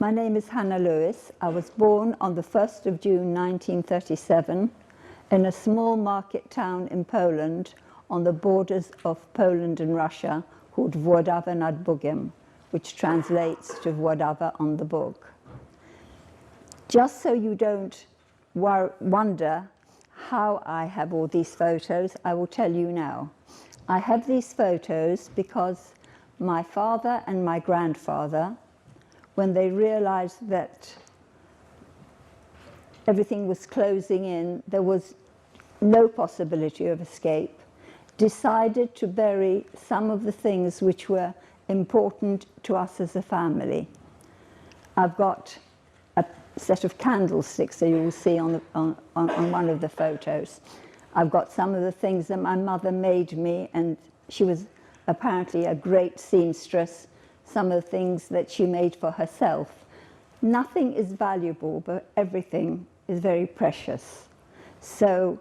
My name is Hannah Lewis. I was born on the 1st of June 1937 in a small market town in Poland on the borders of Poland and Russia called Włodawa nad Bugiem, which translates to Włodawa on the Bug. Just so you don't wonder how I have all these photos, I will tell you now. I have these photos because my father and my grandfather, when they realized that everything was closing in, there was no possibility of escape, decided to bury some of the things which were important to us as a family. I've got a set of candlesticks that you will see on one of the photos. I've got some of the things that my mother made me, and she was apparently a great seamstress. Some of the things that she made for herself. Nothing is valuable, but everything is very precious. So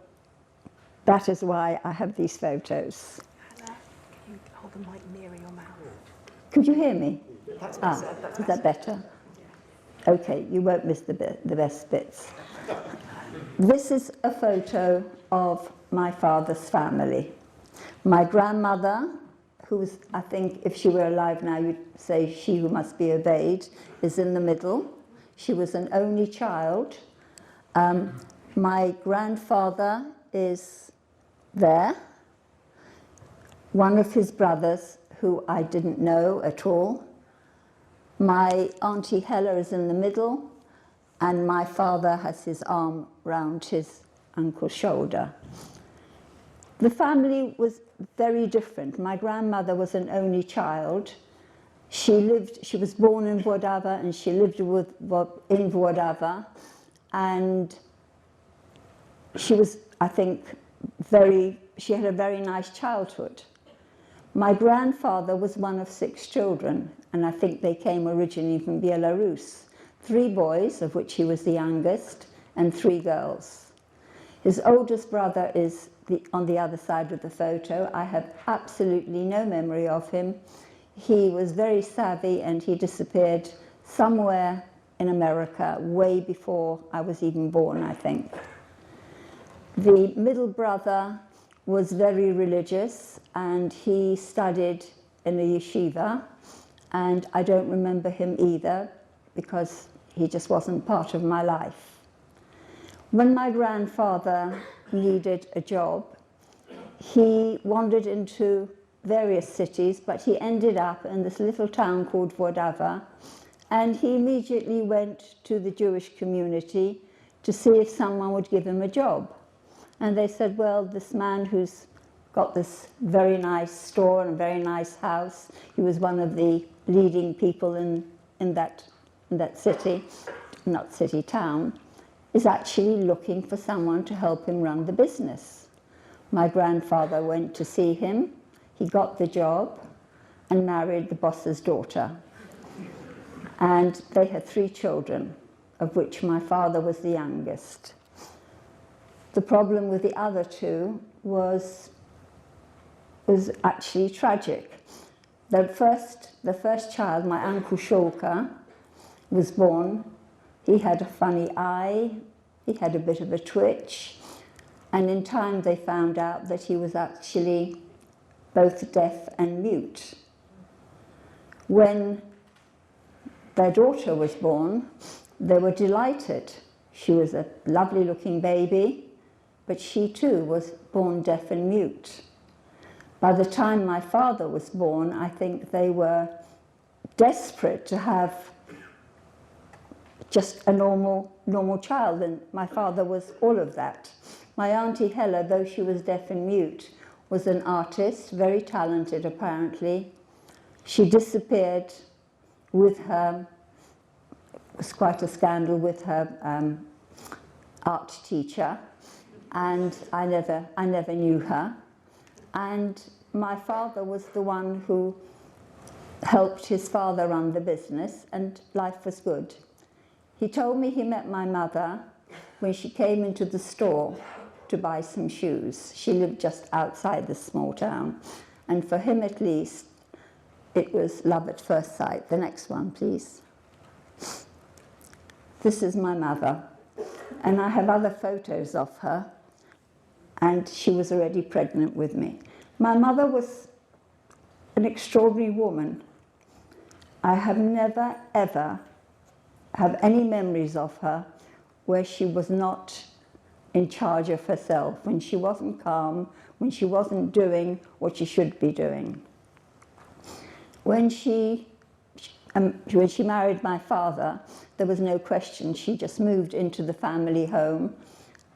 that is why I have these photos. Hannah, can you hold the mic nearer your mouth? Could you hear me? That's better. Is that better? Okay, you won't miss the best bits. This is a photo of my father's family. My grandmother, who was, I think, if she were alive now, you'd say she who must be obeyed, is in the middle. She was an only child. My grandfather is there. One of his brothers, who I didn't know at all. My Auntie Hella is in the middle, and my father has his arm round his uncle's shoulder. The family was very different. My grandmother was an only child. She was born in Włodawa and she lived in Włodawa, and she was, I think, she had a very nice childhood. My grandfather was one of 6 children, and I think they came originally from Belarus. 3 boys, of which he was the youngest, and 3 girls. His oldest brother is on the other side of the photo. I have absolutely no memory of him. He was very savvy and he disappeared somewhere in America way before I was even born, I think. The middle brother was very religious and he studied in a yeshiva, and I don't remember him either because he just wasn't part of my life. When my grandfather needed a job, he wandered into various cities, but he ended up in this little town called Włodawa, and he immediately went to the Jewish community to see if someone would give him a job. And they said, well, this man who's got this very nice store and a very nice house, he was one of the leading people in that city, not city, town, is actually looking for someone to help him run the business. My grandfather went to see him, he got the job and married the boss's daughter. And they had 3 children, of which my father was the youngest. The problem with the other 2 was actually tragic. The first child, my uncle Szulka, was born. He had a funny eye, he had a bit of a twitch, and in time they found out that he was actually both deaf and mute. When their daughter was born, they were delighted. She was a lovely looking baby, but she too was born deaf and mute. By the time my father was born, I think they were desperate to have just a normal child, and my father was all of that. My Auntie Hella, though she was deaf and mute, was an artist, very talented apparently. She disappeared with her, it was quite a scandal with her art teacher, and I never knew her. And my father was the one who helped his father run the business, and life was good. He told me he met my mother when she came into the store to buy some shoes. She lived just outside this small town, and for him at least, it was love at first sight. The next one, please. This is my mother, and I have other photos of her, and she was already pregnant with me. My mother was an extraordinary woman. I have never, ever have any memories of her where she was not in charge of herself, when she wasn't calm, when she wasn't doing what she should be doing. When she married my father, there was no question. She just moved into the family home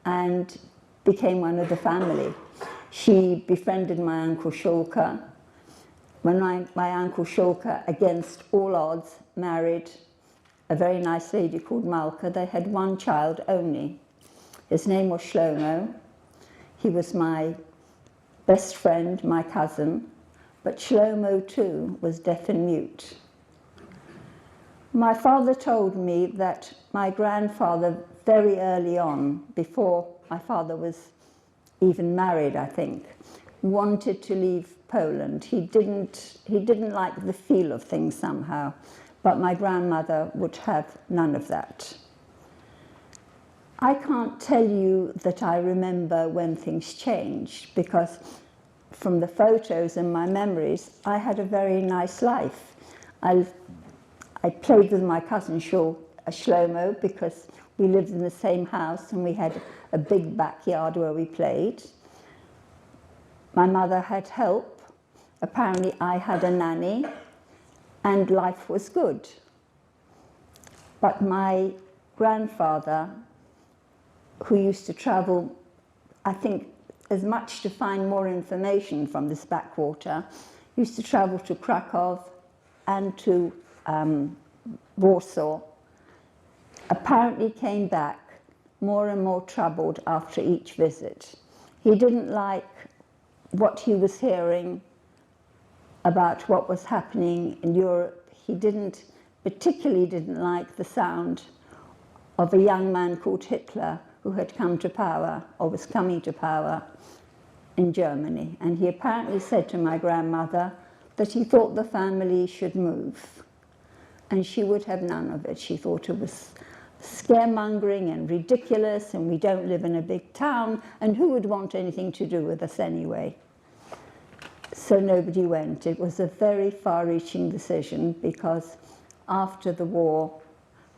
and became one of the family. She befriended my Uncle Shulka. When my Uncle Shulka, against all odds, married a very nice lady called Malka, they had one child only. His name was Shlomo. He was my best friend, my cousin, but Shlomo too was deaf and mute. My father told me that my grandfather, very early on, before my father was even married, I think, wanted to leave Poland. He didn't like the feel of things somehow, but my grandmother would have none of that. I can't tell you that I remember when things changed, because from the photos and my memories, I had a very nice life. I played with my cousin Shlomo because we lived in the same house and we had a big backyard where we played. My mother had help. Apparently I had a nanny and life was good. But my grandfather, who used to travel, I think, as much to find more information from this backwater, used to travel to Krakow and to Warsaw, apparently came back more and more troubled after each visit. He didn't like what he was hearing about what was happening in Europe. He particularly didn't like the sound of a young man called Hitler who had come to power, or was coming to power, in Germany. And he apparently said to my grandmother that he thought the family should move. And she would have none of it. She thought it was scaremongering and ridiculous, and we don't live in a big town, and who would want anything to do with us anyway? So nobody went. It was a very far-reaching decision, because after the war,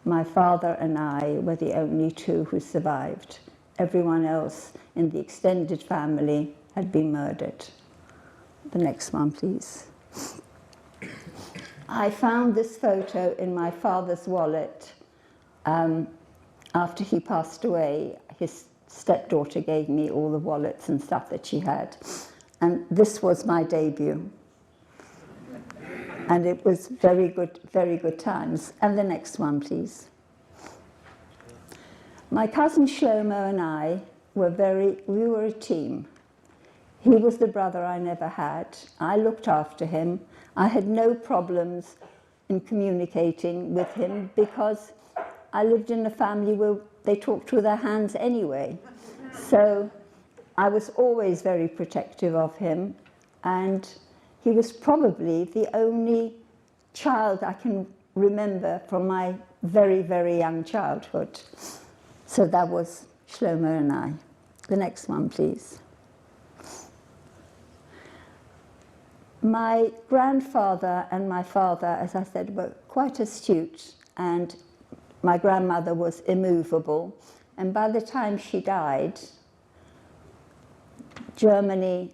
my father and I were the only two who survived. Everyone else in the extended family had been murdered. The next one, please. I found this photo in my father's wallet after he passed away. His stepdaughter gave me all the wallets and stuff that she had. And this was my debut. And it was very good times. And the next one, please. My cousin Shlomo and I we were a team. He was the brother I never had. I looked after him. I had no problems in communicating with him because I lived in a family where they talked with their hands anyway. So I was always very protective of him, and he was probably the only child I can remember from my very young childhood. So that was Shlomo and I. The next one, please. My grandfather and my father, as I said, were quite astute, and my grandmother was immovable. And by the time she died, Germany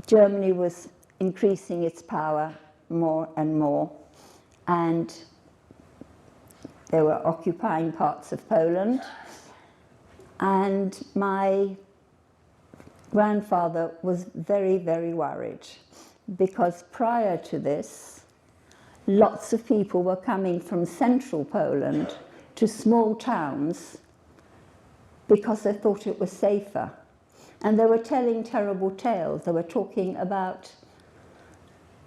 was increasing its power more and more, and they were occupying parts of Poland. And my grandfather was very worried, because prior to this, lots of people were coming from central Poland to small towns because they thought it was safer. And they were telling terrible tales. They were talking about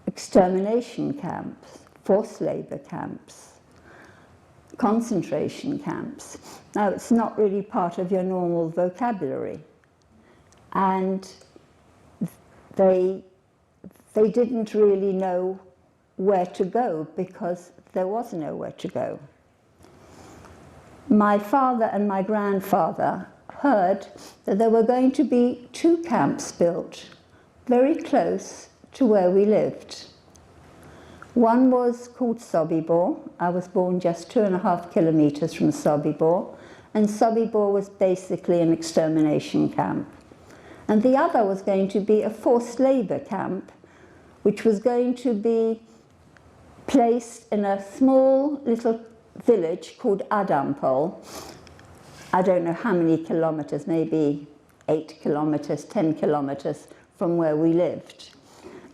extermination camps, forced labor camps, concentration camps. Now, it's not really part of your normal vocabulary. And they didn't really know where to go, because there was nowhere to go. my father and my grandfather heard that there were going to be 2 camps built very close to where we lived. One was called Sobibor. I was born just 2.5 kilometers from Sobibor, and Sobibor was basically an extermination camp. And the other was going to be a forced labor camp, which was going to be placed in a small little village called Adampol. I don't know how many kilometers, maybe 8 kilometers, 10 kilometers from where we lived.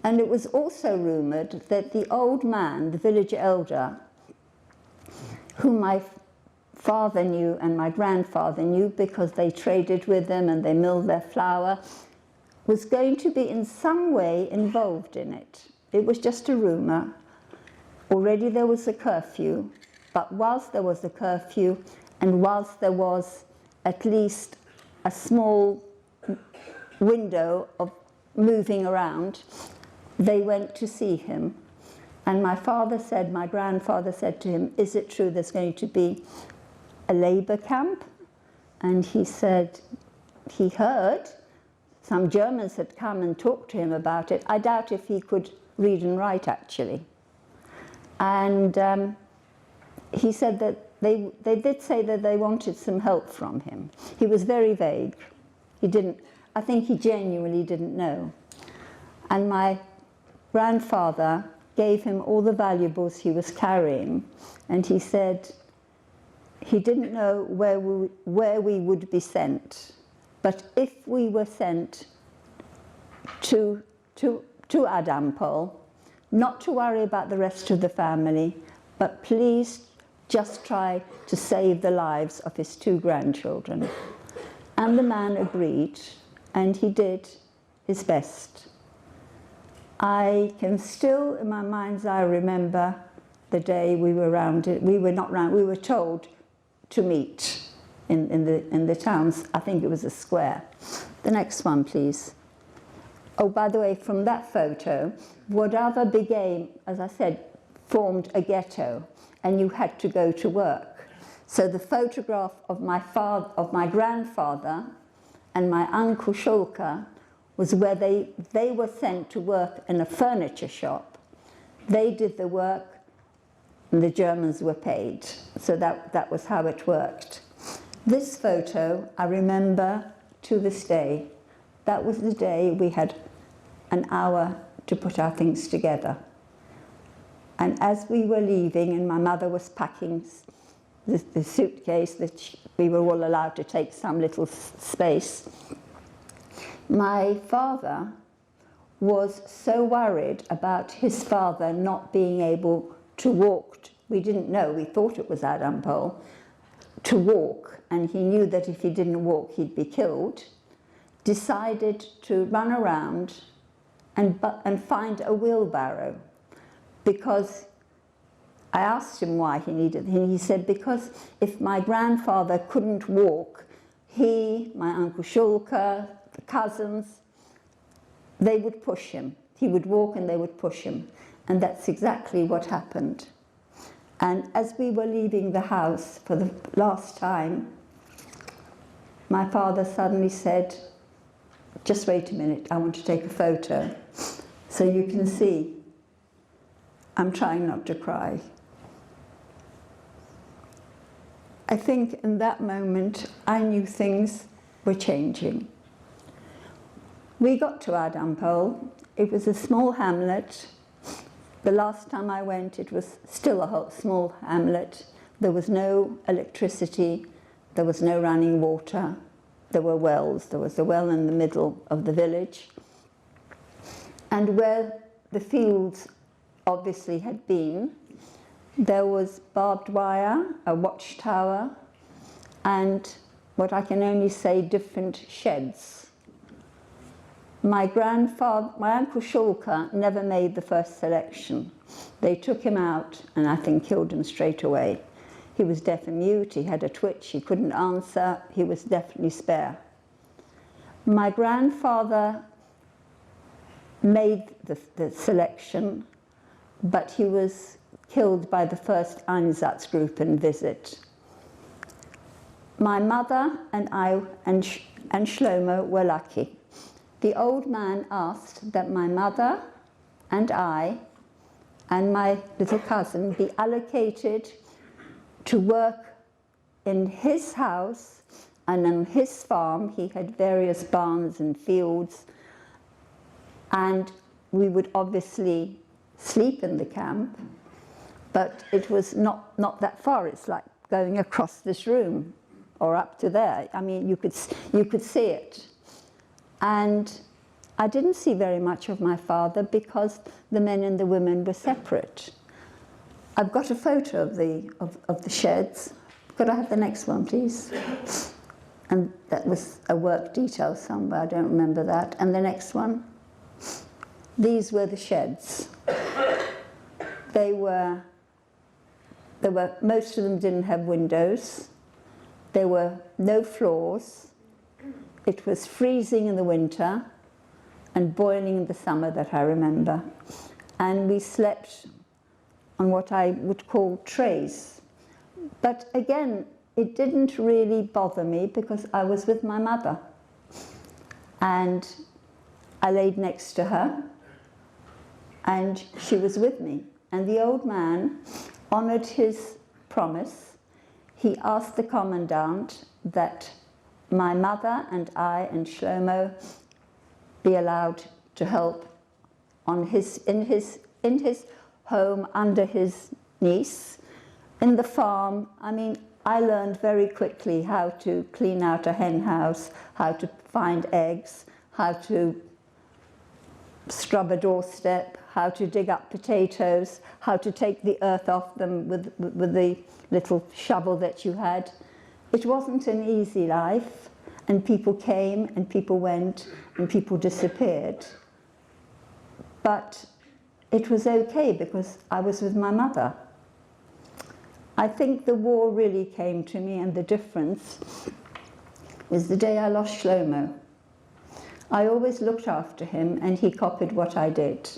And it was also rumored that the old man, the village elder, whom my father knew and my grandfather knew because they traded with them and they milled their flour, was going to be in some way involved in it. It was just a rumor. Already there was a curfew, but whilst there was a curfew and whilst there was at least a small window of moving around, they went to see him. And my grandfather said to him, "Is it true there's going to be a labor camp?" And he said he heard some Germans had come and talked to him about it. I doubt if he could read and write, actually. And he said that they did say that they wanted some help from him. He was very vague. I think he genuinely didn't know. And my grandfather gave him all the valuables he was carrying, and he said he didn't know where we would be sent, but if we were sent to Adampol, not to worry about the rest of the family, but please just try to save the lives of his 2 grandchildren. And the man agreed, and he did his best. I can still, in my mind's eye, remember the day we were rounded. We were told to meet in the towns. I think it was a square. The next one, please. Oh, by the way, from that photo, whatever became, as I said, formed a ghetto, and you had to go to work. So the photograph of my grandfather and my uncle Shulka was where they were sent to work in a furniture shop. They did the work, and the Germans were paid. So that was how it worked. This photo, I remember to this day. That was the day we had an hour to put our things together. And as we were leaving, and my mother was packing the suitcase that we were all allowed to take some little space, my father was so worried about his father not being able to walk. We didn't know, we thought it was Adampol, to walk, and he knew that if he didn't walk, he'd be killed, decided to run around and find a wheelbarrow, because I asked him why he needed it. He said, because if my grandfather couldn't walk, he, my Uncle Shulka, the cousins, they would push him. He would walk and they would push him. And that's exactly what happened. And as we were leaving the house for the last time, my father suddenly said, "Just wait a minute, I want to take a photo." So you can see, I'm trying not to cry. I think in that moment, I knew things were changing. We got to Adampol. It was a small hamlet. The last time I went, it was still a small hamlet. There was no electricity. There was no running water. There were wells. There was a well in the middle of the village. And where the fields obviously had been, there was barbed wire, a watchtower, and what I can only say, different sheds. My Uncle Shulka never made the first selection. They took him out and I think killed him straight away. He was deaf and mute, he had a twitch, he couldn't answer, he was definitely spare. My grandfather made the selection, but he was killed by the first Einsatzgruppen visit. my mother and I and Shlomo were lucky. The old man asked that my mother and I and my little cousin be allocated to work in his house and on his farm. He had various barns and fields, and we would obviously sleep in the camp, but it was not that far. It's like going across this room or up to there. I mean, you could see it. And I didn't see very much of my father because the men and the women were separate. I've got a photo of the sheds. Could I have the next one, please? And that was a work detail somewhere, I don't remember that. And the next one. These were the sheds. Most of them didn't have windows. There were no floors. It was freezing in the winter and boiling in the summer, that I remember. And we slept on what I would call trays. But again, it didn't really bother me because I was with my mother. And I laid next to her, and she was with me. And the old man honored his promise. He asked the commandant that my mother and I and Shlomo be allowed to help in his home under his niece, in the farm. I mean, I learned very quickly how to clean out a hen house, how to find eggs, how to scrub a doorstep, how to dig up potatoes, how to take the earth off them with the little shovel that you had. It wasn't an easy life, and people came and people went and people disappeared. But it was okay because I was with my mother. I think the war really came to me, and the difference is the day I lost Shlomo. I always looked after him, and he copied what I did.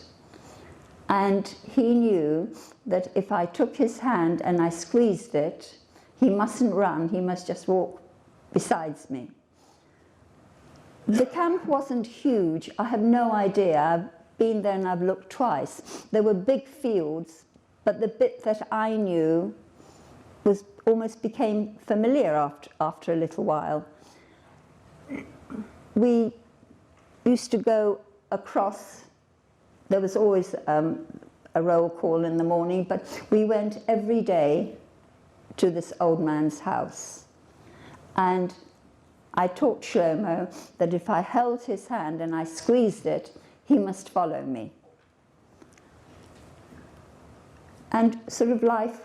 And he knew that if I took his hand and I squeezed it, he mustn't run, he must just walk besides me. The camp wasn't huge. I have no idea. I've been there and I've looked twice. There were big fields, but the bit that I knew was almost became familiar after a little while. We used to go across. There was always a roll call in the morning, but we went every day to this old man's house. And I taught Shlomo that if I held his hand and I squeezed it, he must follow me. And sort of life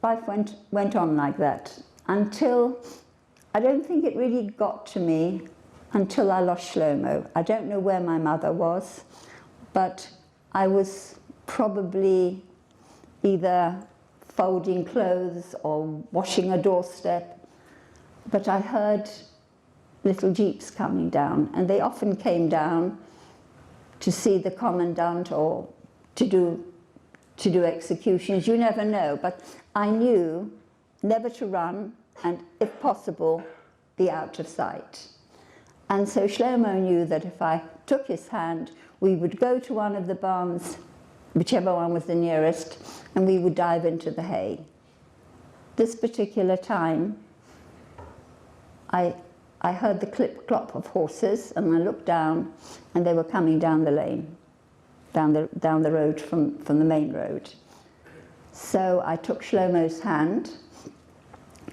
went on like that until, I don't think it really got to me until I lost Shlomo. I don't know where my mother was, but I was probably either folding clothes or washing a doorstep, but I heard little jeeps coming down, and they often came down to see the commandant or to do executions. You never know, but I knew never to run and, if possible, be out of sight. And so Shlomo knew that if I took his hand, we would go to one of the barns, whichever one was the nearest, and we would dive into the hay. This particular time, I heard the clip-clop of horses, and I looked down, and they were coming down the lane, down the road from the main road. So I took Shlomo's hand,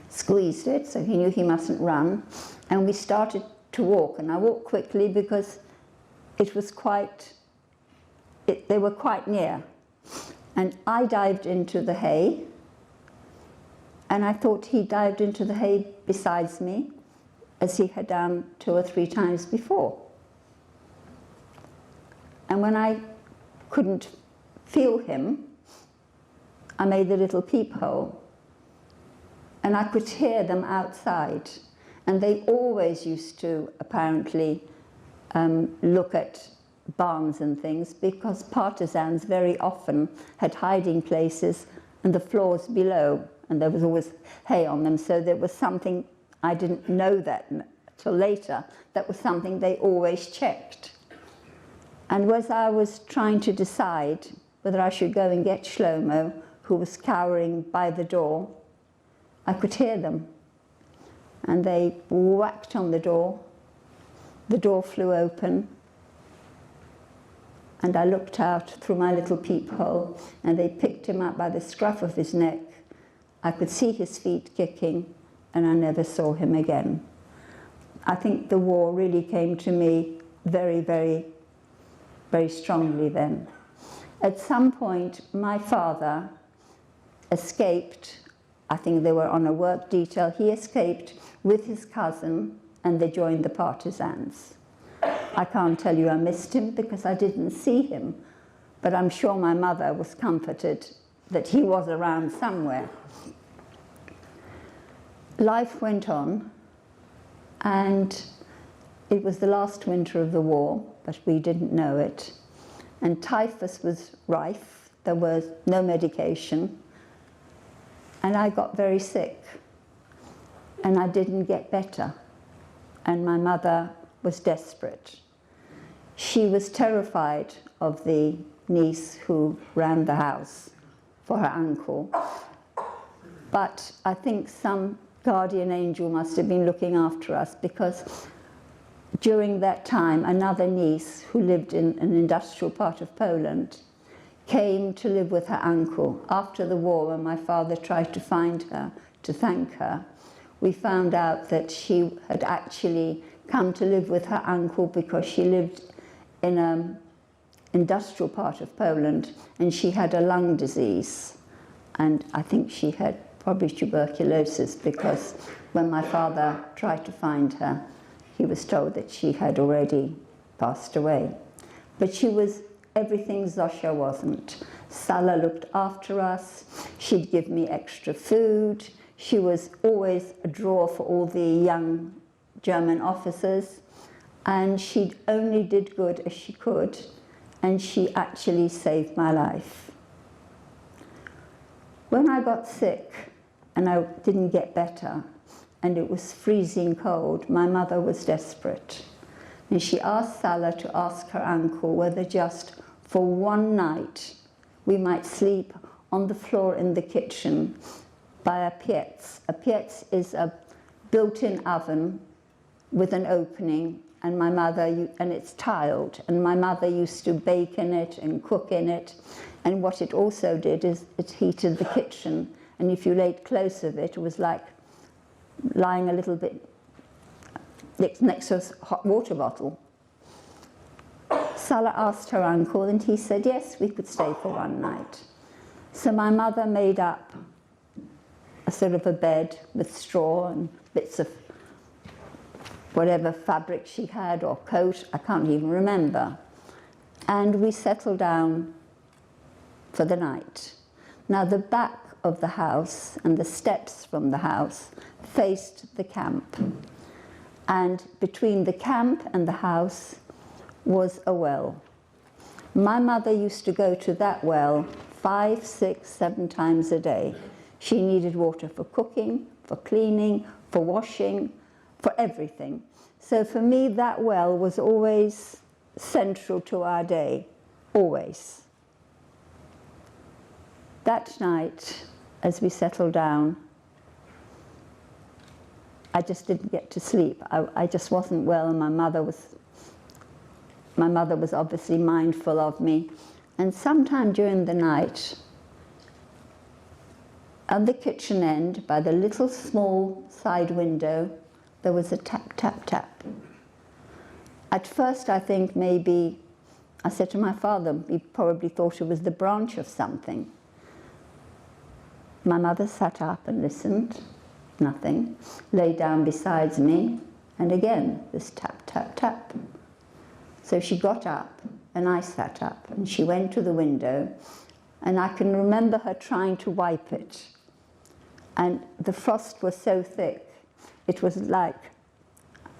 squeezed it, so he knew he mustn't run, and we started to walk. And I walked quickly because it was they were quite near. And I dived into the hay, and I thought he dived into the hay besides me, as he had done 2 or 3 times before. And when I couldn't feel him, I made the little peephole, and I could hear them outside. And they always used to, apparently, look at barns and things, because partisans very often had hiding places and the floors below, and there was always hay on them, so there was something I didn't know that till later. That was something they always checked. And as I was trying to decide whether I should go and get Shlomo, who was cowering by the door, I could hear them. And they whacked on the door flew open, and I looked out through my little peephole, and they picked him up by the scruff of his neck. I could see his feet kicking, and I never saw him again. I think the war really came to me very, very, very strongly then. At some point, my father escaped. I think they were on a work detail. He escaped with his cousin, and they joined the partisans. I can't tell you I missed him because I didn't see him, but I'm sure my mother was comforted that he was around somewhere. Life went on, and it was the last winter of the war, but we didn't know it. And typhus was rife. There was no medication. And I got very sick, and I didn't get better. And my mother was desperate. She was terrified of the niece who ran the house for her uncle. But I think some guardian angel must have been looking after us, because during that time, another niece who lived in an industrial part of Poland came to live with her uncle. After the war, when my father tried to find her to thank her, we found out that she had actually come to live with her uncle because she lived in an industrial part of Poland, and she had a lung disease. And I think she had probably tuberculosis, because when my father tried to find her, he was told that she had already passed away. But she was everything Zosia wasn't. Sala looked after us. She'd give me extra food. She was always a drawer for all the young German officers, and she only did good as she could, and she actually saved my life. When I got sick and I didn't get better, and it was freezing cold, my mother was desperate. And she asked Sala to ask her uncle whether just for one night we might sleep on the floor in the kitchen by a piec. A piec is a built-in oven with an opening, and it's tiled, and my mother used to bake in it and cook in it. And what it also did is it heated the kitchen, and if you laid close of it, it was like lying a little bit next to a hot water bottle. Sala asked her uncle, and he said yes, we could stay for one night. So my mother made up a sort of a bed with straw and bits of whatever fabric she had or coat, I can't even remember. And we settled down for the night. Now the back of the house and the steps from the house faced the camp. And between the camp and the house was a well. My mother used to go to that well 5, 6, 7 times a day. She needed water for cooking, for cleaning, for washing, for everything. So for me, that well was always central to our day, always. That night, as we settled down, I just didn't get to sleep. I just wasn't well, and my mother was obviously mindful of me. And sometime during the night, at the kitchen end, by the little small side window, there was a tap, tap, tap. At first, I think maybe, I said to my father, he probably thought it was the branch of something. My mother sat up and listened, nothing, lay down beside me, and again, this tap, tap, tap. So she got up, and I sat up, and she went to the window, and I can remember her trying to wipe it. And the frost was so thick, it was like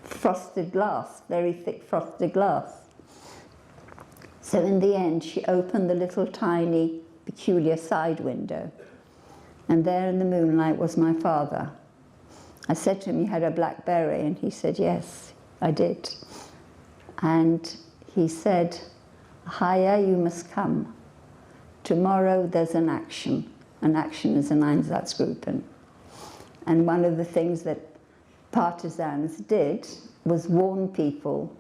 frosted glass, very thick frosted glass. So in the end, she opened the little tiny, peculiar side window. And there in the moonlight was my father. I said to him, "You had a black beret?" And he said, "Yes, I did." And he said, "Haya, you must come. Tomorrow there's an action. An action is an Einsatzgruppen." And one of the things that partisans did was warn people,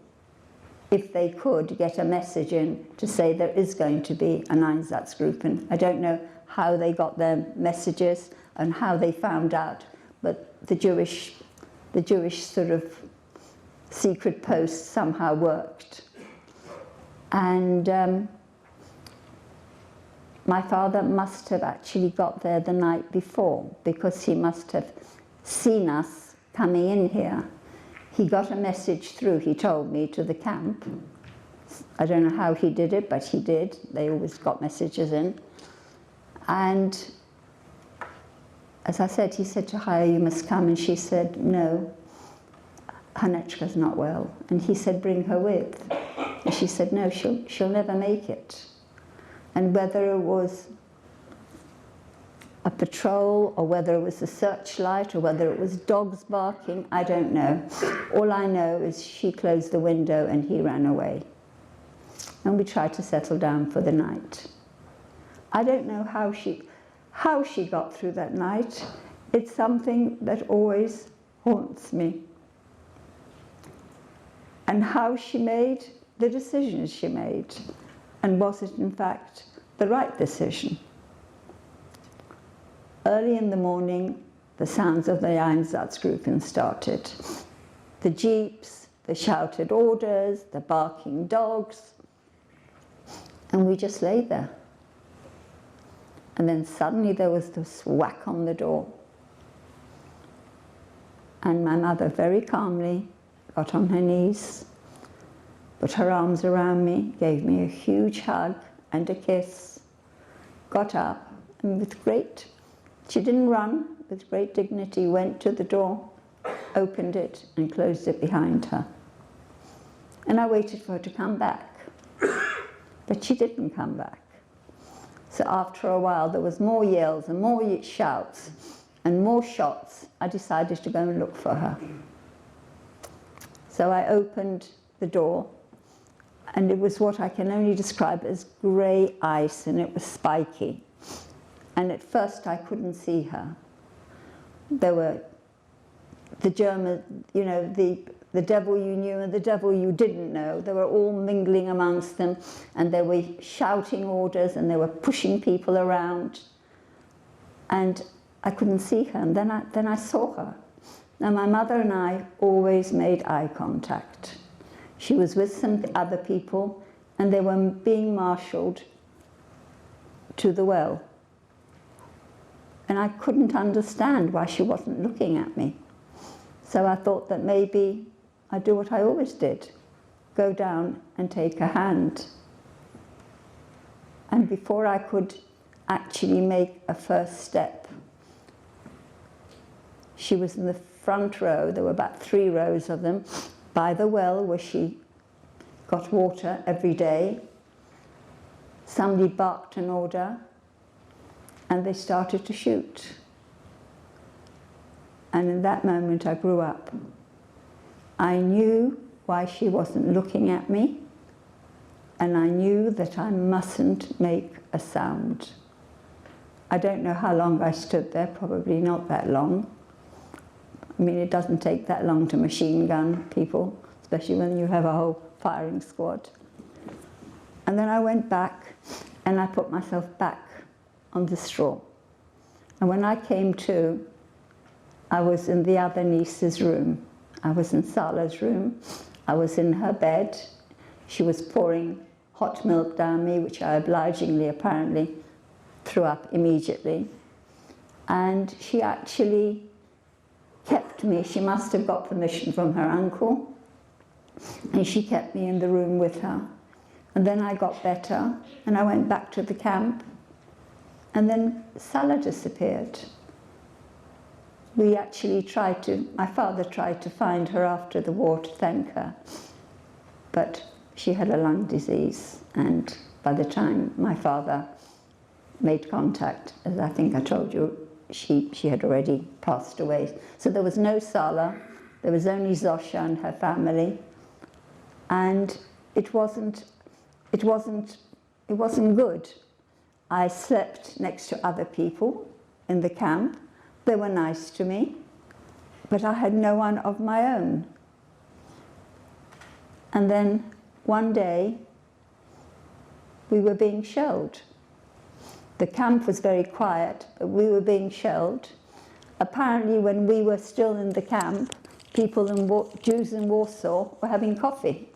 if they could, get a message in to say there is going to be an Einsatzgruppen. I don't know how they got their messages and how they found out, but the Jewish sort of secret post somehow worked. And my father must have actually got there the night before, because he must have seen us coming in here. He got a message through, he told me, to the camp. I don't know how he did it, but he did. They always got messages in. And as I said, he said to Haya, "You must come." And she said, "No, Hanechka's not well." And he said, "Bring her with." And she said, "No, she'll never make it." And whether it was a patrol, or whether it was a searchlight, or whether it was dogs barking, I don't know. All I know is she closed the window and he ran away. And we tried to settle down for the night. I don't know how she got through that night. It's something that always haunts me. And how she made the decisions she made. And was it, in fact, the right decision? Early in the morning, the sounds of the Einsatzgruppen started. The jeeps, the shouted orders, the barking dogs. And we just lay there. And then suddenly there was this whack on the door. And my mother very calmly got on her knees, put her arms around me, gave me a huge hug and a kiss, got up, and she didn't run, with great dignity went to the door, opened it and closed it behind her. And I waited for her to come back, but she didn't come back. So after a while there was more yells and more shouts and more shots. I decided to go and look for her. So I opened the door, and it was what I can only describe as grey ice, and it was spiky. And at first I couldn't see her. There were the German, you know, the devil you knew and the devil you didn't know. They were all mingling amongst them, and they were shouting orders, and they were pushing people around. And I couldn't see her, and then I saw her. Now my mother and I always made eye contact. She was with some other people, and they were being marshalled to the well. And I couldn't understand why she wasn't looking at me. So I thought that maybe I'd do what I always did, go down and take her hand. And before I could actually make a first step, she was in the front row. There were about 3 rows of them, by the well where she got water every day. Somebody barked an order, and they started to shoot. And in that moment I grew up. I knew why she wasn't looking at me, and I knew that I mustn't make a sound. I don't know how long I stood there, probably not that long. I mean, it doesn't take that long to machine gun people, especially when you have a whole firing squad. And then I went back and I put myself back on the straw. And when I came to, I was in the other niece's room. I was in Sala's room. I was in her bed. She was pouring hot milk down me, which I obligingly apparently threw up immediately. And she actually kept me. She must have got permission from her uncle, and she kept me in the room with her. And then I got better, and I went back to the camp, and then Salah disappeared. We actually my father tried to find her after the war to thank her, but she had a lung disease, and by the time my father made contact, as I think I told you she had already passed away. So there was no Sala, there was only Zosha and her family, and it wasn't good. I slept next to other people in the camp. They were nice to me, but I had no one of my own. And then one day, we were being shelled. The camp was very quiet, but we were being shelled. Apparently, when we were still in the camp, Jews in Warsaw were having coffee.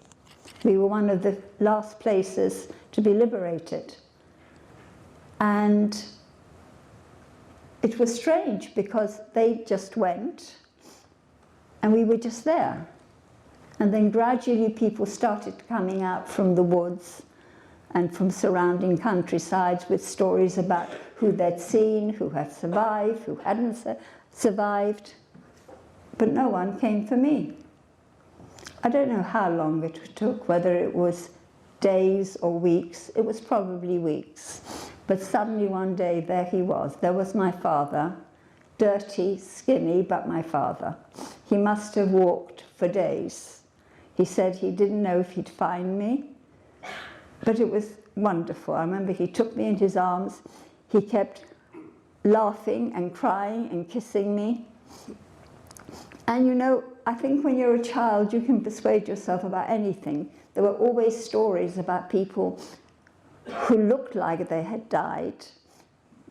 We were one of the last places to be liberated. And it was strange because they just went and we were just there. And then gradually people started coming out from the woods and from surrounding countrysides with stories about who they'd seen, who had survived, who hadn't survived. But no one came for me. I don't know how long it took, whether it was days or weeks. It was probably weeks. But suddenly one day, there he was. There was my father, dirty, skinny, but my father. He must have walked for days. He said he didn't know if he'd find me, but it was wonderful. I remember he took me in his arms. He kept laughing and crying and kissing me. And you know, I think when you're a child, you can persuade yourself about anything. There were always stories about people who looked like they had died,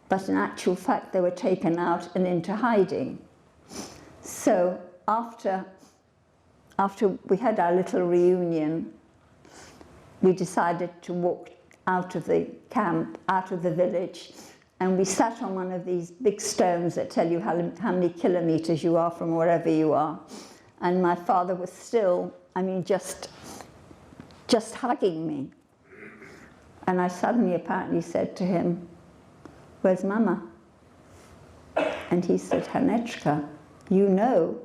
but in actual fact they were taken out and into hiding. So after we had our little reunion, we decided to walk out of the camp, out of the village, and we sat on one of these big stones that tell you how many kilometers you are from wherever you are. And my father was still, I mean, just hugging me. And I suddenly apparently said to him, "Where's Mama?" And he said, "Hanechka, you know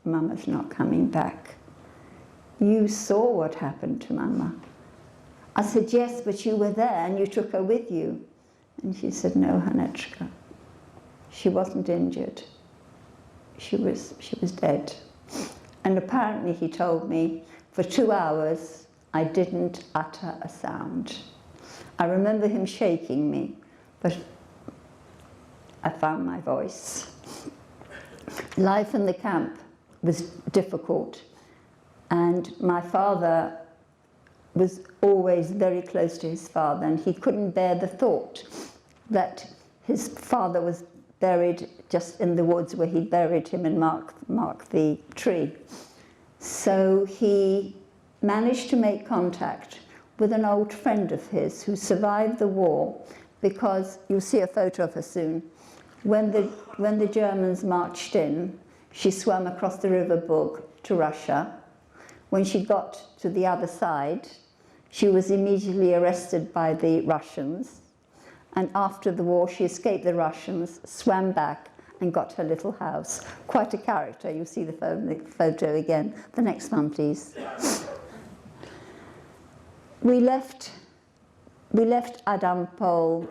Mama's not coming back. You saw what happened to Mama." I said, "Yes, but you were there and you took her with you." And he said, "No, Hanechka, she wasn't injured. She was dead." And apparently, he told me, for 2 hours, I didn't utter a sound. I remember him shaking me, but I found my voice. Life in the camp was difficult, and my father was always very close to his father, and he couldn't bear the thought that his father was buried just in the woods where he buried him and marked the tree. So he managed to make contact with an old friend of his who survived the war, because you'll see a photo of her soon. When the Germans marched in, she swam across the River Bug to Russia. When she got to the other side, she was immediately arrested by the Russians. And after the war, she escaped the Russians, swam back, and got her little house. Quite a character. You'll see the photo again. The next one, please. We left Adampol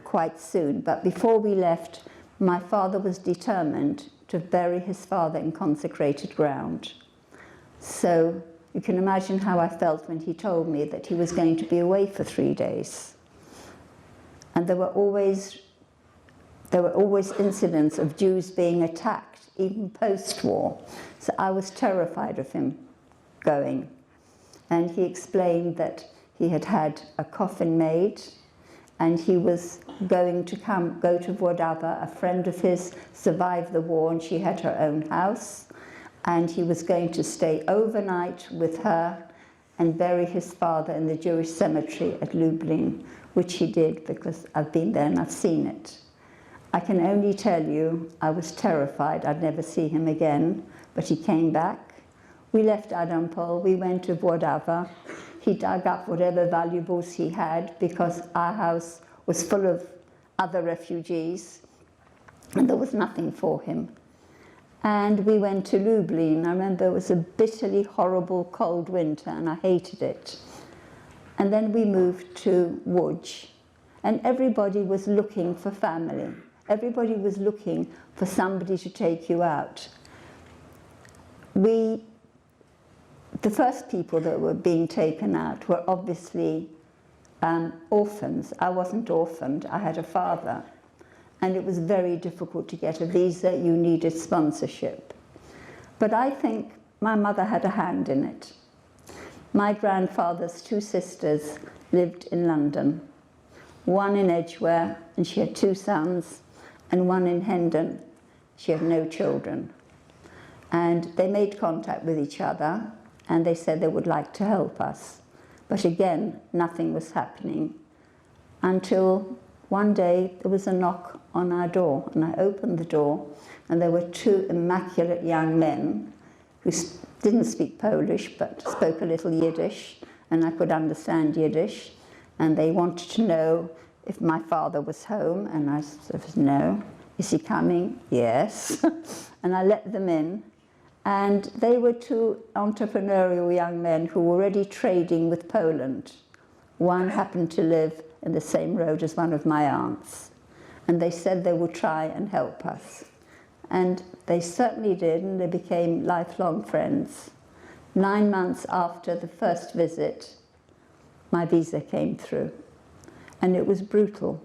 quite soon, but before we left, my father was determined to bury his father in consecrated ground. So you can imagine how I felt when he told me that he was going to be away for 3 days. And there were always incidents of Jews being attacked, even post-war. So I was terrified of him going. And he explained that he had had a coffin made, and he was going to go to Włodawa. A friend of his survived the war, and she had her own house. And he was going to stay overnight with her and bury his father in the Jewish cemetery at Lublin, which he did, because I've been there and I've seen it. I can only tell you, I was terrified. I'd never see him again, but he came back. We left Adampol, we went to Włodawa. He dug up whatever valuables he had, because our house was full of other refugees, and there was nothing for him. And we went to Lublin. I remember it was a bitterly horrible cold winter, and I hated it. And then we moved to Łódź, and everybody was looking for family. Everybody was looking for somebody to take you out. The first people that were being taken out were obviously orphans. I wasn't orphaned, I had a father. And it was very difficult to get a visa, you needed sponsorship. But I think my mother had a hand in it. My grandfather's 2 sisters lived in London. One in Edgware, and she had 2 sons, and one in Hendon. She had no children. And they made contact with each other, and they said they would like to help us. But again, nothing was happening until one day there was a knock on our door, and I opened the door, and there were 2 immaculate young men who didn't speak Polish but spoke a little Yiddish, and I could understand Yiddish, and they wanted to know if my father was home, and I said, no. Is he coming? Yes. And I let them in, and they were 2 entrepreneurial young men who were already trading with Poland. One happened to live in the same road as one of my aunts, and they said they would try and help us. And they certainly did, and they became lifelong friends. 9 months after the first visit, my visa came through, and it was brutal.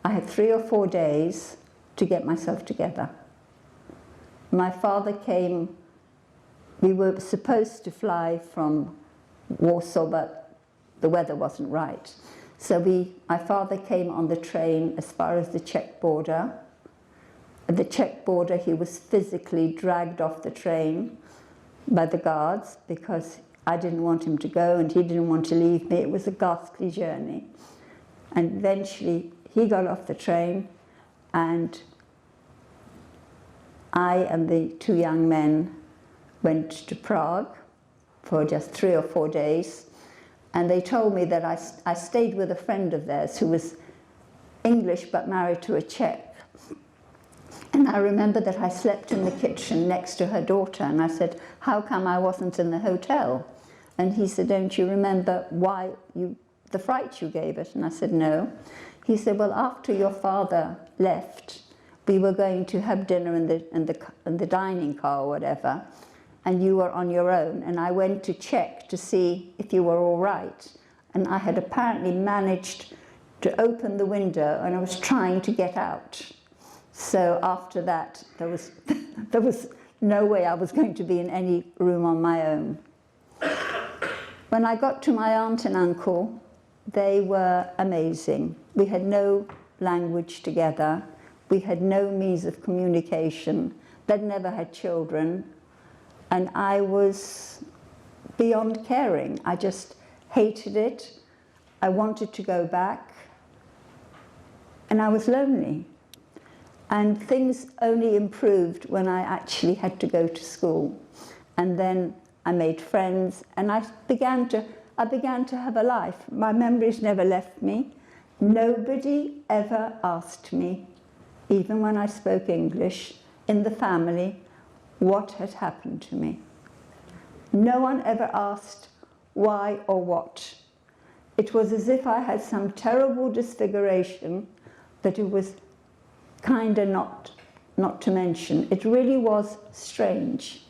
I had 3 or 4 days to get myself together. My father came, we were supposed to fly from Warsaw, but the weather wasn't right. So my father came on the train as far as the Czech border. At the Czech border, he was physically dragged off the train by the guards because I didn't want him to go and he didn't want to leave me. It was a ghastly journey. And eventually, he got off the train, and I and the 2 young men went to Prague for just 3 or 4 days. And they told me that I stayed with a friend of theirs who was English but married to a Czech. And I remember that I slept in the kitchen next to her daughter, and I said, how come I wasn't in the hotel? And he said, don't you remember the fright you gave it? And I said, no. He said, well, after your father left, we were going to have dinner in the dining car or whatever, and you were on your own, and I went to check to see if you were all right. And I had apparently managed to open the window, and I was trying to get out. So after that, there was no way I was going to be in any room on my own. When I got to my aunt and uncle, they were amazing. We had no language together. We had no means of communication. They'd never had children. And I was beyond caring. I just hated it. I wanted to go back. And I was lonely. And things only improved when I actually had to go to school. And then I made friends, and I began to have a life. My memories never left me. Nobody ever asked me, even when I spoke English, in the family, what had happened to me. No one ever asked why or what. It was as if I had some terrible disfiguration that it was kind of not to mention. It really was strange.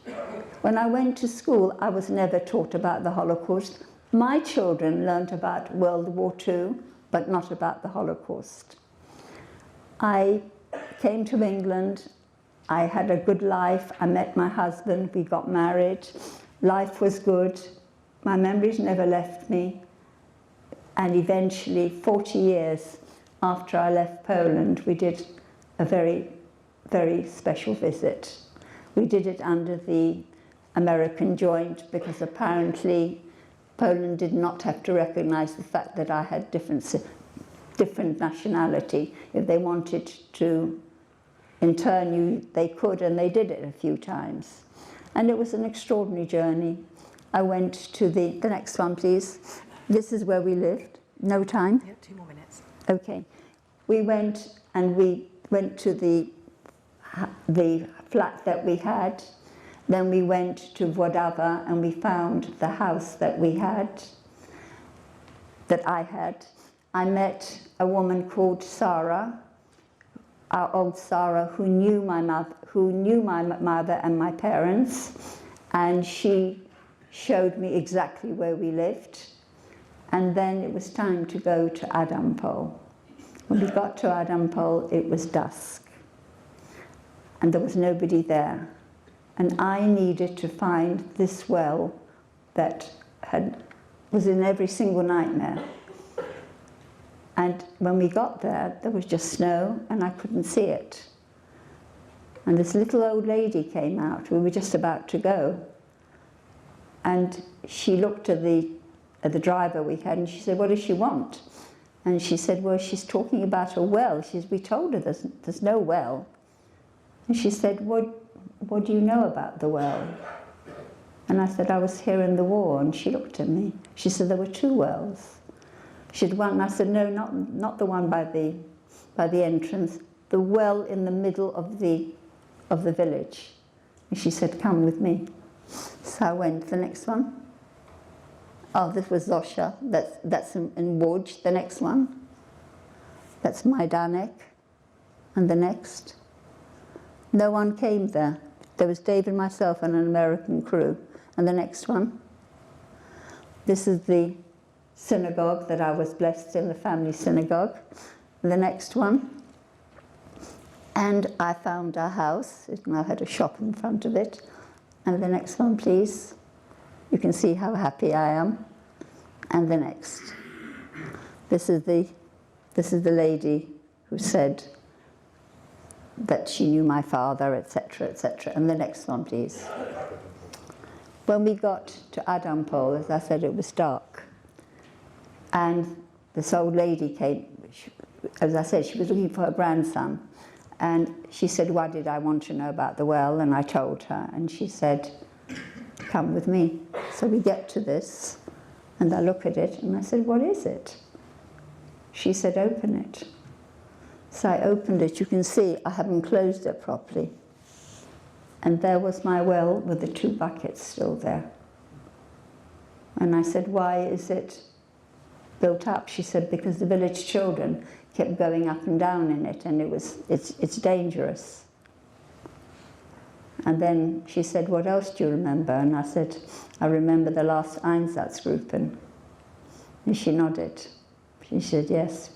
When I went to school, I was never taught about the Holocaust. My children learned about World War II, but not about the Holocaust. I came to England. I had a good life. I met my husband. We got married. Life was good. My memories never left me. And eventually, 40 years after I left Poland, we did a very, very special visit. We did it under the American joint because apparently Poland did not have to recognize the fact that I had different nationality. If they wanted to intern you, they could, and they did it a few times. And it was an extraordinary journey. I went to the next one, please. This is where we lived. No time? Yeah, 2 more minutes. Okay. We went to the flat that we had. Then we went to Włodawa, and we found the house that I had. I met a woman called Sarah, our old Sarah, who knew my mother and my parents, and she showed me exactly where we lived. And then it was time to go to Adampole. When we got to Adampole, it was dusk, and there was nobody there. And I needed to find this well that was in every single nightmare. And when we got there, there was just snow and I couldn't see it. And this little old lady came out. We were just about to go. And she looked at the driver we had and she said, "What does she want?" And she said, "Well, she's talking about a well." We told her there's no well. And she said, what do you know about the well? And I said, "I was here in the war." And she looked at me. She said, "There were 2 wells." She had one. I said, "No, not the one by the entrance. The well in the middle of the village." And she said, "Come with me." So I went. The next one. Oh, this was Zosha. That's in Łódź. The next one. That's Majdanek. And the next. No one came there. There was Dave, myself, and an American crew. And the next one. This is the synagogue that I was blessed in, the family synagogue. And the next one. And I found our house. It now had a shop in front of it. And the next one, please. You can see how happy I am. And the next. This is the lady who said that she knew my father, etc., etc. And the next one, please. When we got to Adampole, as I said, it was dark. And this old lady came. As I said, she was looking for her grandson. And she said, "Why did I want to know about the well?" And I told her. And she said, "Come with me." So we get to this. And I look at it. And I said, "What is it?" She said, "Open it." So I opened it. You can see I haven't closed it properly. And there was my well with the 2 buckets still there. And I said, "Why is it built up?" She said, "Because the village children kept going up and down in it, and it's dangerous." And then she said, "What else do you remember?" And I said, "I remember the last Einsatzgruppen." And she nodded. She said, "Yes,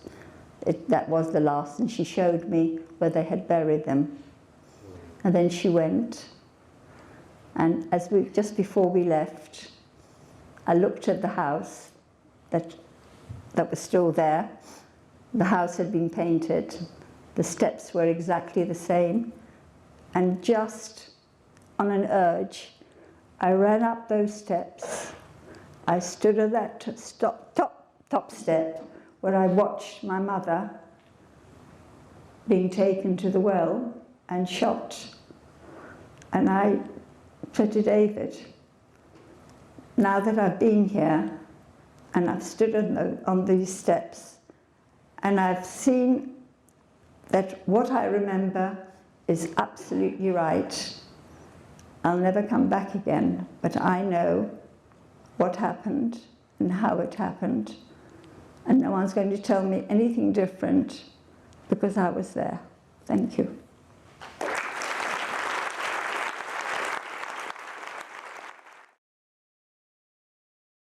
that was the last." And she showed me where they had buried them. And then she went. And just before we left, I looked at the house that was still there. The house had been painted. The steps were exactly the same. And just on an urge, I ran up those steps. I stood at that top step where I watched my mother being taken to the well and shot. And I said to David, now that I've been here and I've stood on these steps and I've seen that what I remember is absolutely right, I'll never come back again, but I know what happened and how it happened, and no one's going to tell me anything different because I was there. Thank you.